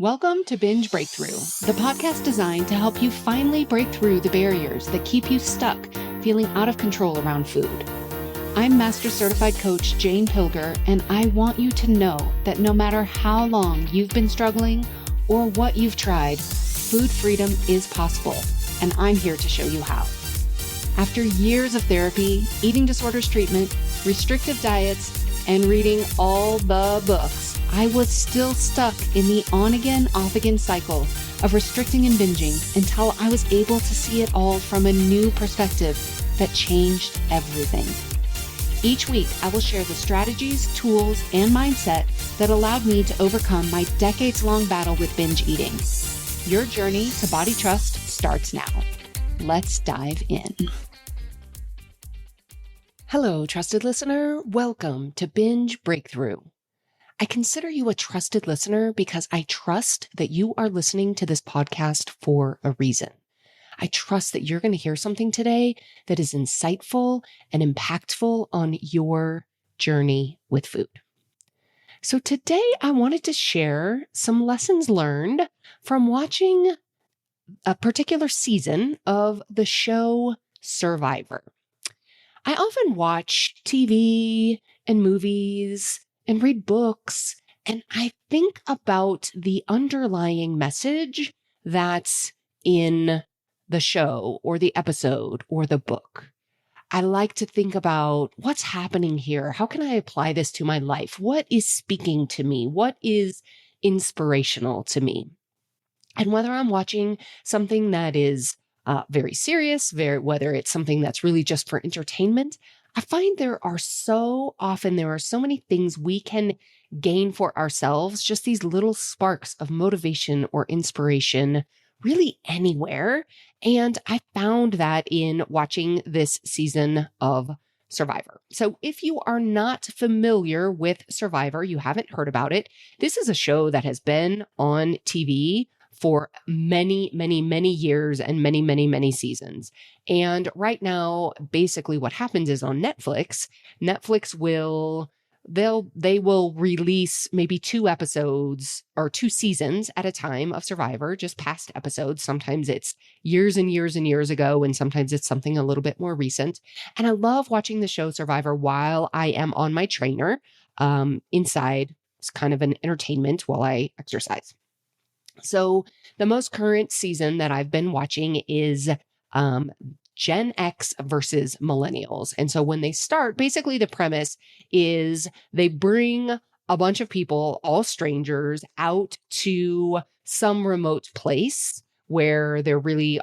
Welcome to Binge Breakthrough, the podcast designed to help you finally break through the barriers that keep you stuck, feeling out of control around food. I'm Master Certified Coach Jane Pilger, and I want you to know that no matter how long you've been struggling or what you've tried, food freedom is possible, and I'm here to show you how. After years of therapy, eating disorders treatment, restrictive diets, and reading all the books, I was still stuck in the on-again, off-again cycle of restricting and binging until I was able to see it all from a new perspective that changed everything. Each week, I will share the strategies, tools, and mindset that allowed me to overcome my decades-long battle with binge eating. Your journey to body trust starts now. Let's dive in. Hello, trusted listener. Welcome to Binge Breakthrough. I consider you a trusted listener because I trust that you are listening to this podcast for a reason. I trust that you're going to hear something today that is insightful and impactful on your journey with food. So today I wanted to share some lessons learned from watching a particular season of the show Survivor. I often watch TV and movies and read books, and I think about the underlying message that's in the show or the episode or the book. I like to think about what's happening here. How can I apply this to my life? What is speaking to me? What is inspirational to me? And whether I'm watching something that is very serious, whether it's something that's really just for entertainment, I find there are so many things we can gain for ourselves, just these little sparks of motivation or inspiration, really anywhere. And I found that in watching this season of Survivor. So if you are not familiar with Survivor, you haven't heard about it, this is a show that has been on TV for many, many, many years and many, many, many seasons. And right now, basically what happens is on Netflix they will release maybe 2 episodes or 2 seasons at a time of Survivor, just past episodes. Sometimes it's years and years and years ago, and sometimes it's something a little bit more recent. And I love watching the show Survivor while I am on my trainer inside. It's kind of an entertainment while I exercise. So the most current season that I've been watching is Gen X versus millennials. And so when they start, basically the premise is they bring a bunch of people, all strangers, out to some remote place where there really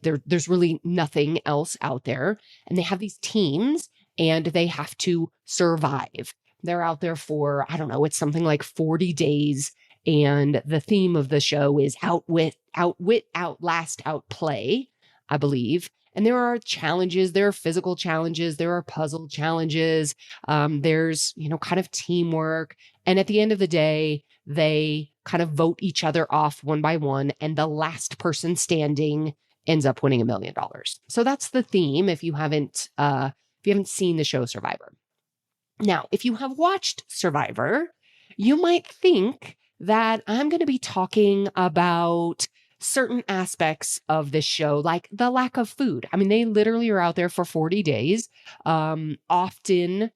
there's really nothing else out there. And they have these teams and they have to survive. They're out there for, I don't know, it's something like 40 days. And the theme of the show is outwit, outlast, outplay, I believe. And there are challenges, there are physical challenges, there are puzzle challenges. There's, kind of teamwork. And at the end of the day, they kind of vote each other off one by one. And the last person standing ends up winning $1 million. So that's the theme if you haven't seen the show Survivor. Now, if you have watched Survivor, you might think that I'm going to be talking about certain aspects of this show, like the lack of food. I mean, they literally are out there for 40 days, often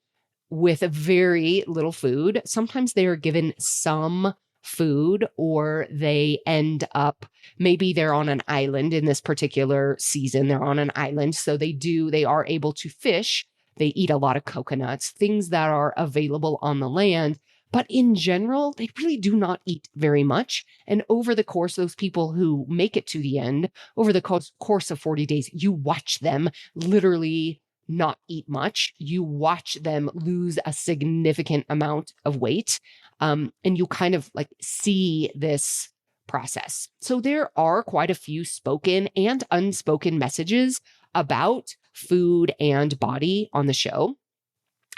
with very little food. Sometimes they are given some food, or they end up, maybe they're on an island in this particular season. They're on an island. So they are able to fish. They eat a lot of coconuts, things that are available on the land. But in general, they really do not eat very much. And over the course, those people who make it to the end, over the course of 40 days, you watch them literally not eat much. You watch them lose a significant amount of weight. And you kind of like see this process. So there are quite a few spoken and unspoken messages about food and body on the show.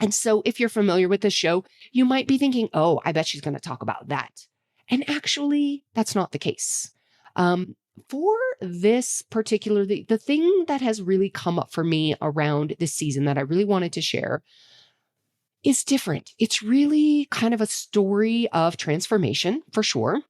And so if you're familiar with the show, you might be thinking, oh, I bet she's going to talk about that. And actually, that's not the case. For this particular, the thing that has really come up for me around this season that I really wanted to share is different. It's really kind of a story of transformation, for sure.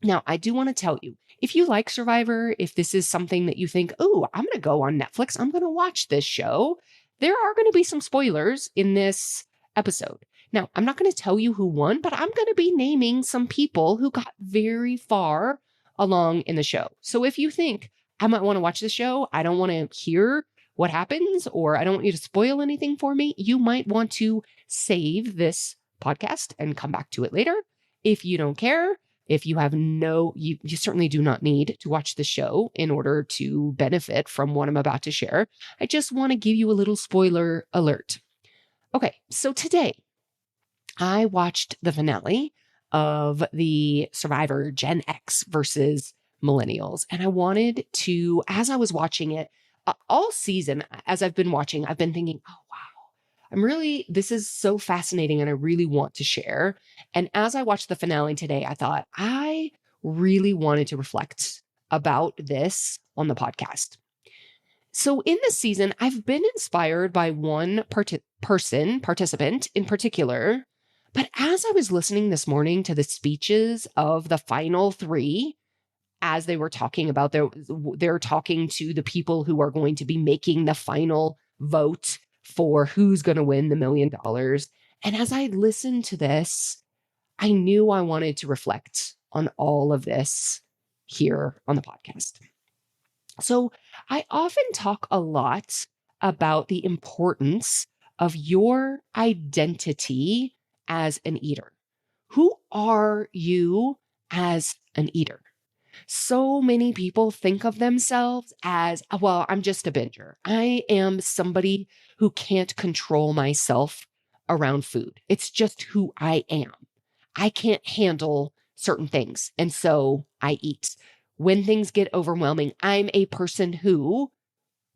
Now, I do want to tell you, if you like Survivor, if this is something that you think, oh, I'm going to go on Netflix, I'm going to watch this show, there are going to be some spoilers in this episode. Now, I'm not going to tell you who won, but I'm going to be naming some people who got very far along in the show. So if you think I might want to watch the show, I don't want to hear what happens, or I don't want you to spoil anything for me, you might want to save this podcast and come back to it later. If you don't care, if you have you certainly do not need to watch the show in order to benefit from what I'm about to share. I just want to give you a little spoiler alert. Okay, so today I watched the finale of the Survivor Gen X versus Millennials. And I wanted to, as I was watching it, all season, as I've been watching, I've been thinking, oh, wow, this is so fascinating and I really want to share. And as I watched the finale today, I thought I really wanted to reflect about this on the podcast. So in this season, I've been inspired by one participant in particular. But as I was listening this morning to the speeches of the final three, as they were talking about they're talking to the people who are going to be making the final vote for who's going to win the $1 million. And as I listened to this, I knew I wanted to reflect on all of this here on the podcast. So I often talk a lot about the importance of your identity as an eater. Who are you as an eater? So many people think of themselves as, well, I'm just a binger. I am somebody who can't control myself around food. It's just who I am. I can't handle certain things. And so I eat. When things get overwhelming, I'm a person who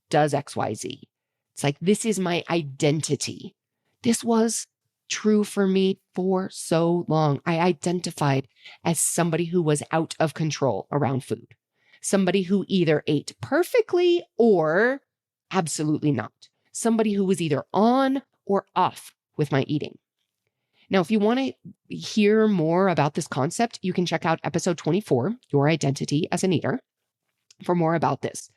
does XYZ. It's like, this is my identity. This was true for me for so long. I identified as somebody who was out of control around food, somebody who either ate perfectly or absolutely not, somebody who was either on or off with my eating. Now, if you want to hear more about this concept, you can check out episode 24, Your Identity as an Eater, for more about this.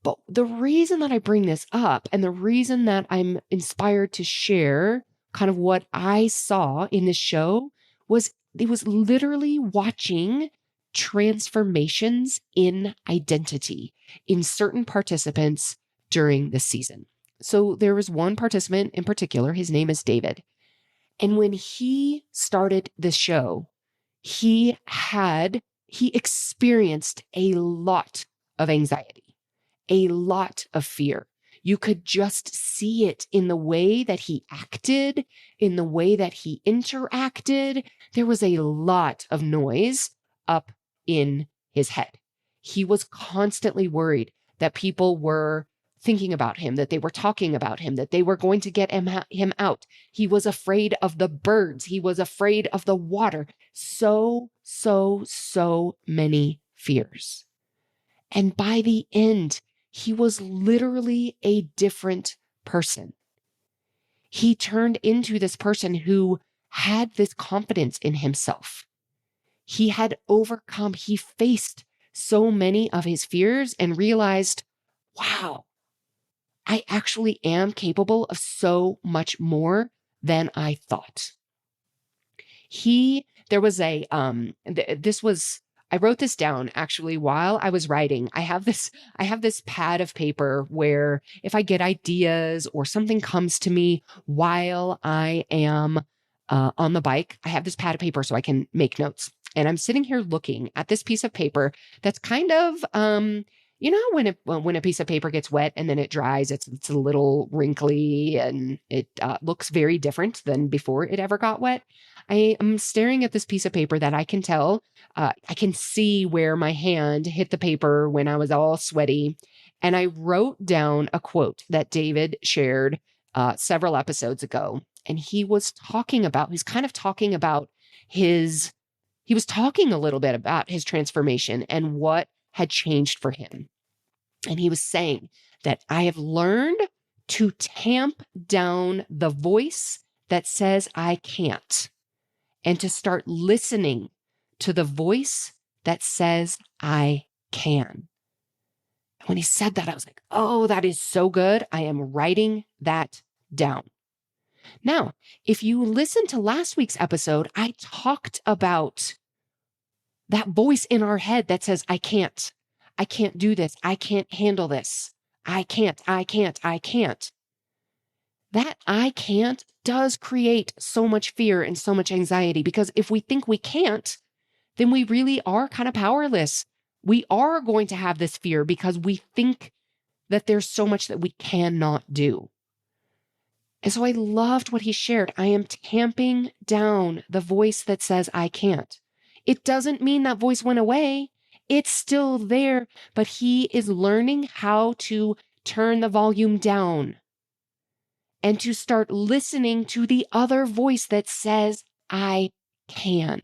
But the reason that I bring this up and the reason that I'm inspired to share kind of what I saw in this show was it was literally watching transformations in identity in certain participants during this season. So there was one participant in particular, his name is David. And when he started this show, he experienced a lot of anxiety, a lot of fear. You could just see it in the way that he acted, in the way that he interacted. There was a lot of noise up in his head. He was constantly worried that people were thinking about him, that they were talking about him, that they were going to get him out. He was afraid of the birds. He was afraid of the water. So many fears. And by the end, he was literally a different person. He turned into this person who had this confidence in himself. He had overcome, he faced so many of his fears and realized, wow, I actually am capable of so much more than I thought. I wrote this down actually while I was writing. I have this pad of paper where if I get ideas or something comes to me while I am on the bike, I have this pad of paper so I can make notes. And I'm sitting here looking at this piece of paper that's kind of, when a piece of paper gets wet and then it dries, it's a little wrinkly and it looks very different than before it ever got wet. I am staring at this piece of paper that I can tell, I can see where my hand hit the paper when I was all sweaty. And I wrote down a quote that David shared several episodes ago. And he was talking about a little bit about his transformation and what had changed for him. And he was saying that I have learned to tamp down the voice that says I can't and to start listening to the voice that says I can. When he said that, I was like, oh, that is so good. I am writing that down. Now, if you listen to last week's episode, I talked about that voice in our head that says, I can't do this. I can't handle this. I can't. That I can't does create so much fear and so much anxiety, because if we think we can't, then we really are kind of powerless. We are going to have this fear because we think that there's so much that we cannot do. And so I loved what he shared. I am tamping down the voice that says I can't. It doesn't mean that voice went away. It's still there, but he is learning how to turn the volume down and to start listening to the other voice that says I can.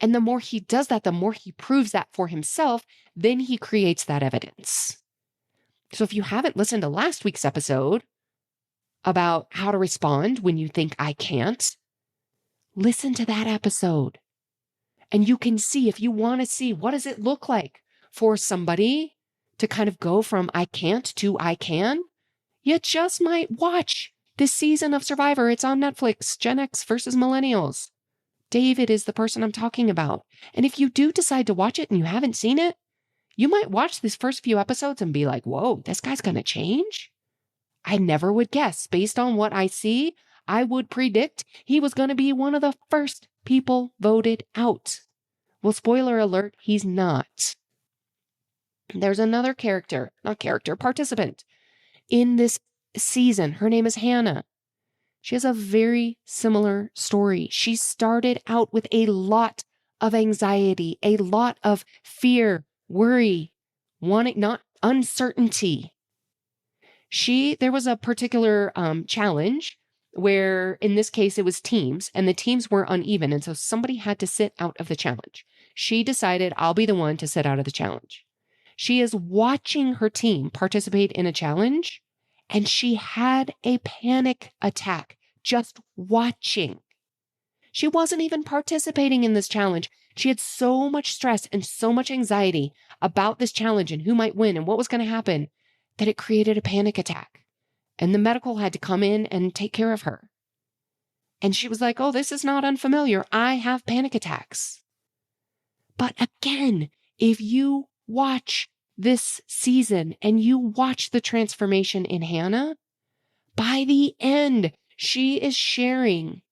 And the more he does that, the more he proves that for himself, then he creates that evidence. So if you haven't listened to last week's episode about how to respond when you think I can't, listen to that episode. And you can see, if you want to see, what does it look like for somebody to kind of go from I can't to I can? You just might watch this season of Survivor. It's on Netflix, Gen X versus Millennials. David is the person I'm talking about. And if you do decide to watch it and you haven't seen it, you might watch these first few episodes and be like, whoa, this guy's going to change? I never would guess. Based on what I see, I would predict he was going to be one of the first people voted out. Well, spoiler alert, he's not. There's another participant in this season. Her name is Hannah. She has a very similar story. She started out with a lot of anxiety, a lot of fear, worry, uncertainty. There was a particular challenge where, in this case, it was teams, and the teams were uneven, and so somebody had to sit out of the challenge. She decided, I'll be the one to sit out of the challenge. She is watching her team participate in a challenge, and she had a panic attack just watching. She wasn't even participating in this challenge. She had so much stress and so much anxiety about this challenge and who might win and what was going to happen that it created a panic attack. And the medical had to come in and take care of her. And she was like, oh, this is not unfamiliar. I have panic attacks. But again, if you watch this season and you watch the transformation in Hannah, by the end, she is sharing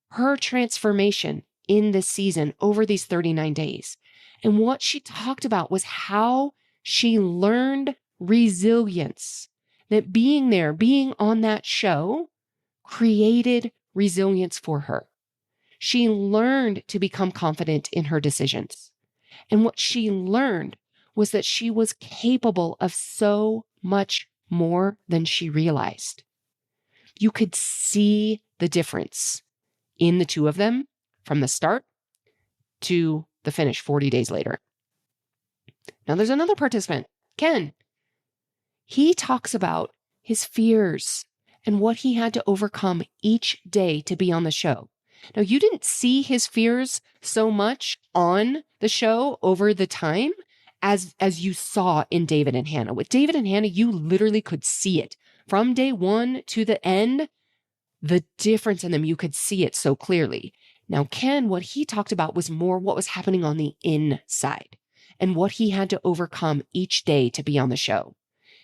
her transformation in this season over these 39 days. And what she talked about was how she learned resilience, that being on that show created resilience for her. She learned to become confident in her decisions. And what she learned was that she was capable of so much more than she realized. You could see the difference in the two of them from the start to the finish 40 days later. Now there's another participant, Ken. He talks about his fears and what he had to overcome each day to be on the show. Now, you didn't see his fears so much on the show over the time as you saw in David and Hannah. With David and Hannah, you literally could see it. From day one to the end, the difference in them, you could see it so clearly. Now, Ken, what he talked about was more what was happening on the inside and what he had to overcome each day to be on the show.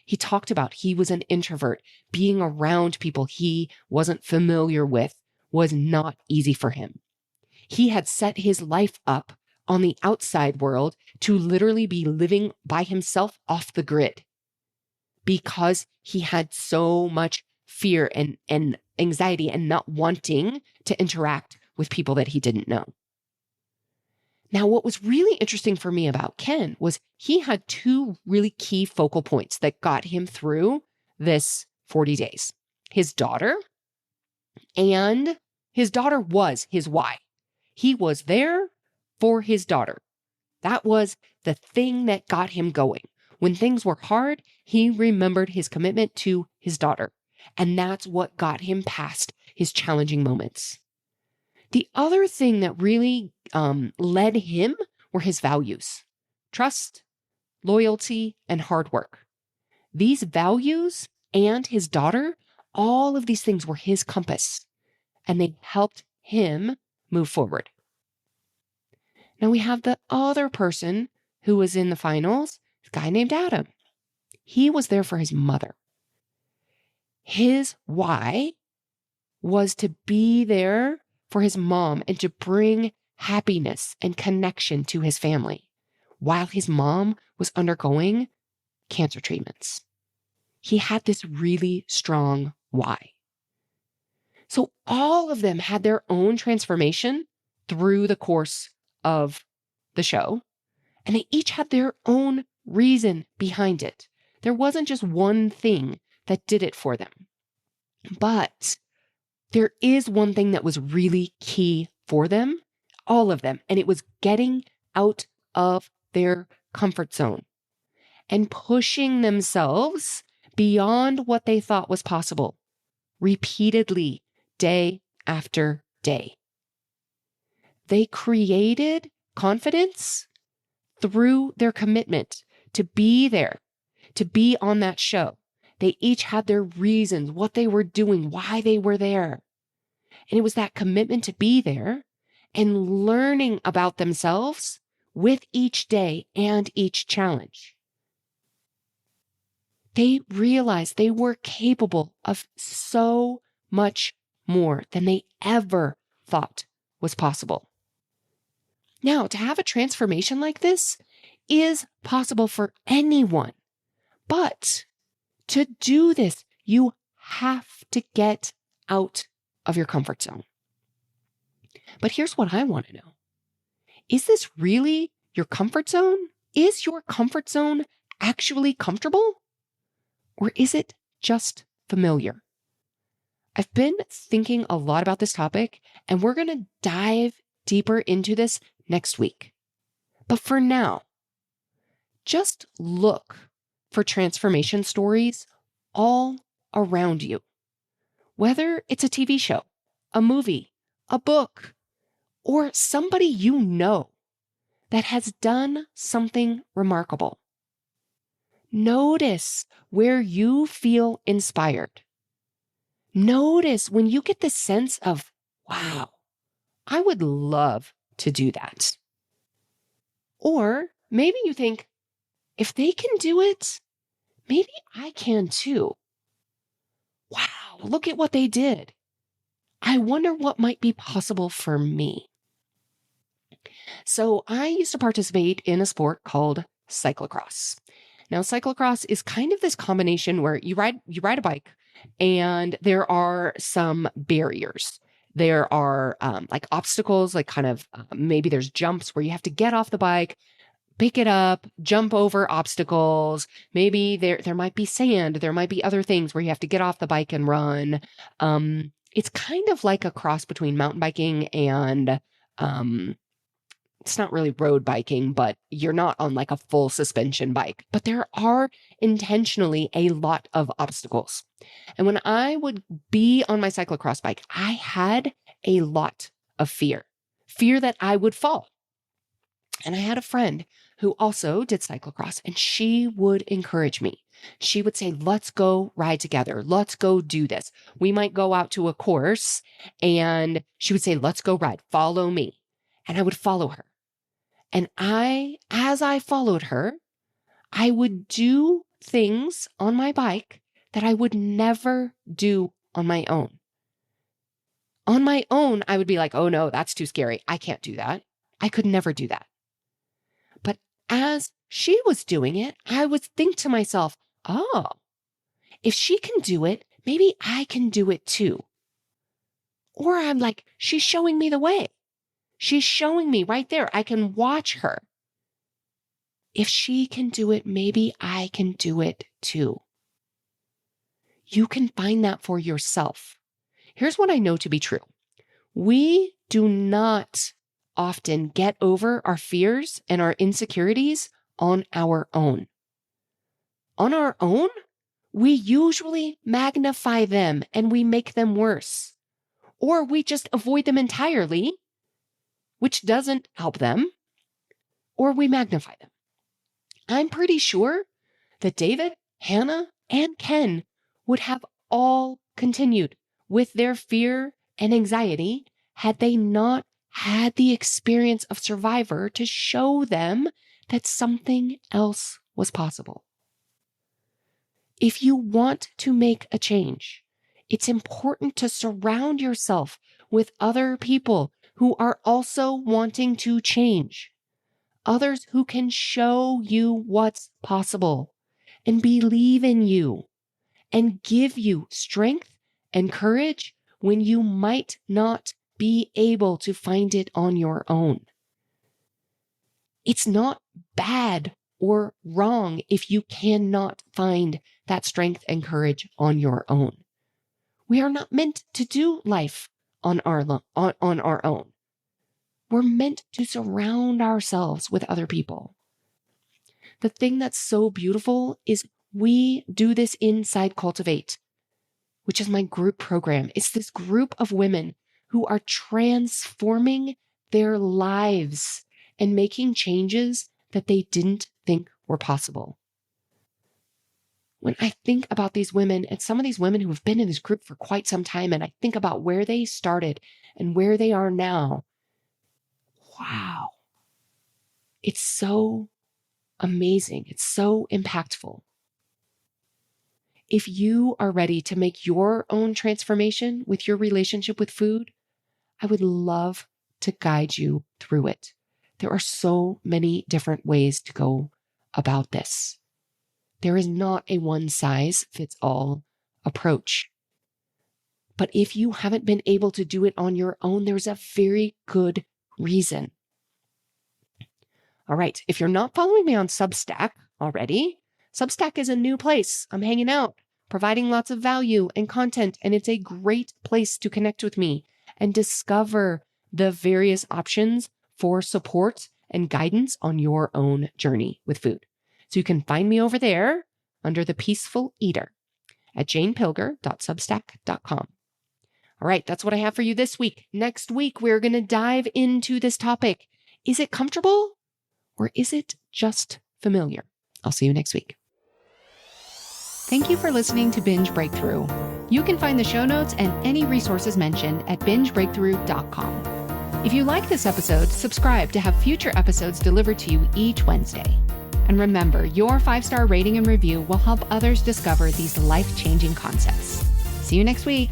He talked about he was an introvert. Being around people he wasn't familiar with was not easy for him. He had set his life up on the outside world to literally be living by himself off the grid because he had so much fear and anxiety and not wanting to interact with people that he didn't know. Now, what was really interesting for me about Ken was he had two really key focal points that got him through this 40 days. His daughter, and his daughter was his why. He was there for his daughter. That was the thing that got him going. When things were hard, he remembered his commitment to his daughter. And that's what got him past his challenging moments. The other thing that really led him, were his values: trust, loyalty, and hard work. These values and his daughter, all of these things were his compass, and they helped him move forward. Now we have the other person who was in the finals, a guy named Adam. He was there for his mother. His why was to be there for his mom and to bring happiness and connection to his family while his mom was undergoing cancer treatments. He had this really strong why. So all of them had their own transformation through the course of the show, and they each had their own reason behind it. There wasn't just one thing that did it for them. But there is one thing that was really key for them, all of them, and it was getting out of their comfort zone and pushing themselves beyond what they thought was possible, repeatedly, day after day. They created confidence through their commitment to be there, to be on that show. They each had their reasons, what they were doing, why they were there. And it was that commitment to be there and learning about themselves with each day and each challenge. They realized they were capable of so much more than they ever thought was possible. Now, to have a transformation like this is possible for anyone, but to do this, you have to get out of your comfort zone. But here's what I want to know. Is this really your comfort zone? Is your comfort zone actually comfortable? Or is it just familiar? I've been thinking a lot about this topic, and we're going to dive deeper into this next week. But for now, just look for transformation stories all around you. Whether it's a TV show, a movie, a book, or somebody you know that has done something remarkable. Notice where you feel inspired. Notice when you get the sense of, wow, I would love to do that. Or maybe you think, if they can do it, maybe I can too. Wow, look at what they did. I wonder what might be possible for me. So I used to participate in a sport called cyclocross. Now, cyclocross is kind of this combination where you ride a bike and there are some barriers. There are like obstacles, like maybe there's jumps where you have to get off the bike, pick it up, jump over obstacles. Maybe there might be sand. There might be other things where you have to get off the bike and run. It's kind of like a cross between mountain biking and it's not really road biking, but you're not on like a full suspension bike. But there are intentionally a lot of obstacles. And when I would be on my cyclocross bike, I had a lot of fear that I would fall. And I had a friend who also did cyclocross, and she would encourage me. She would say, let's go ride together. Let's go do this. We might go out to a course, and she would say, let's go ride. Follow me. And I would follow her. And as I followed her, I would do things on my bike that I would never do on my own. On my own, I would be like, oh no, that's too scary. I can't do that. I could never do that. But as she was doing it, I would think to myself, oh, if she can do it, maybe I can do it too. Or I'm like, she's showing me the way. She's showing me right there. I can watch her. If she can do it, maybe I can do it too. You can find that for yourself. Here's what I know to be true. We do not often get over our fears and our insecurities on our own. On our own, we usually magnify them and we make them worse. Or we just avoid them entirely, which doesn't help them. or we magnify them. I'm pretty sure that David, Hannah, and Ken would have all continued with their fear and anxiety had they not had the experience of Survivor to show them that something else was possible. If you want to make a change, it's important to surround yourself with other people who are also wanting to change, others who can show you what's possible and believe in you and give you strength and courage when you might not be able to find it on your own. It's not bad or wrong if you cannot find that strength and courage on your own. We are not meant to do life on our own. We're meant to surround ourselves with other people. The thing that's so beautiful is we do this inside Cultivate, which is my group program. It's this group of women who are transforming their lives and making changes that they didn't think were possible. When I think about these women and some of these women who have been in this group for quite some time, and I think about where they started and where they are now, wow, it's so amazing. It's so impactful. If you are ready to make your own transformation with your relationship with food, I would love to guide you through it. There are so many different ways to go about this. There is not a one-size-fits-all approach. But if you haven't been able to do it on your own, there's a very good reason. All right, if you're not following me on Substack already, Substack is a new place. I'm hanging out, providing lots of value and content, and it's a great place to connect with me and discover the various options for support and guidance on your own journey with food. So you can find me over there under The Peaceful Eater at janepilger.substack.com. All right, that's what I have for you this week. Next week, we're going to dive into this topic. Is it comfortable or is it just familiar? I'll see you next week. Thank you for listening to Binge Breakthrough. You can find the show notes and any resources mentioned at bingebreakthrough.com. If you like this episode, subscribe to have future episodes delivered to you each Wednesday. And remember, your 5-star rating and review will help others discover these life-changing concepts. See you next week.